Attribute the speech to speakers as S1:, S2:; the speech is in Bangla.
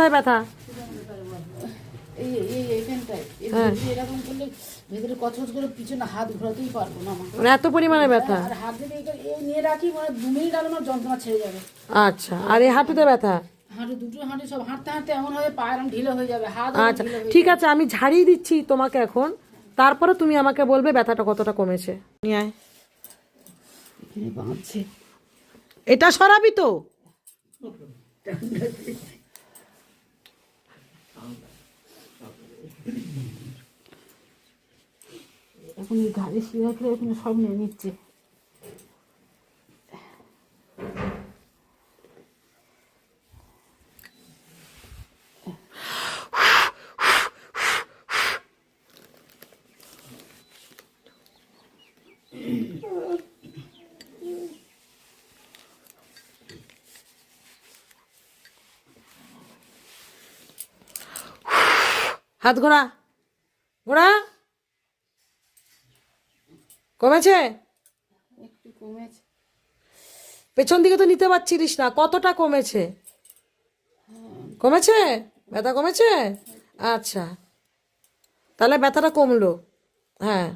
S1: কোথায় ব্যথা?
S2: এই এই এইখানটায় এরকম করলে ভেতরে কচকচ করে পিছনে হাত ঘোরাতেই পারবো না আমার।
S1: মানে এত পরিমাণে ব্যথা?
S2: আর হাত যদি এই নিয়ে রাখি মানে 2 মিনিট আগে আমার যন্ত্রণা ছেড়ে যাবে।
S1: আচ্ছা, আর এই হাঁটুতে ব্যথা?
S2: হাঁটু, দুটো হাঁটু সব হাঁটতে হাঁটতে এমন হবে পায়ের ঢিলে হয়ে যাবে, হাত
S1: আচ্ছা
S2: ঢিলে হয়ে
S1: ঠিক আছে, আমি ঝাড়িয়ে দিচ্ছি তোমাকে এখন, তারপরে তুমি আমাকে বলবে ব্যথাটা কতটা কমেছে। নিয়ে আয়।
S2: এখানে বাঁধছে।
S1: এটা সরাবি তো?
S2: এখন এই ঘাড়ে শুয়ে রাখলে এখানে সব নিয়ে নিচ্ছে।
S1: হাত ঘোরা, ঘোরা। কমেছে?
S2: একটু কমেছে।
S1: পেছন দিকে তো নিতে পারছিলিস না, কতটা কমেছে? কমেছে? ব্যথা কমেছে? আচ্ছা, তাহলে ব্যথাটা কমলো। হ্যাঁ।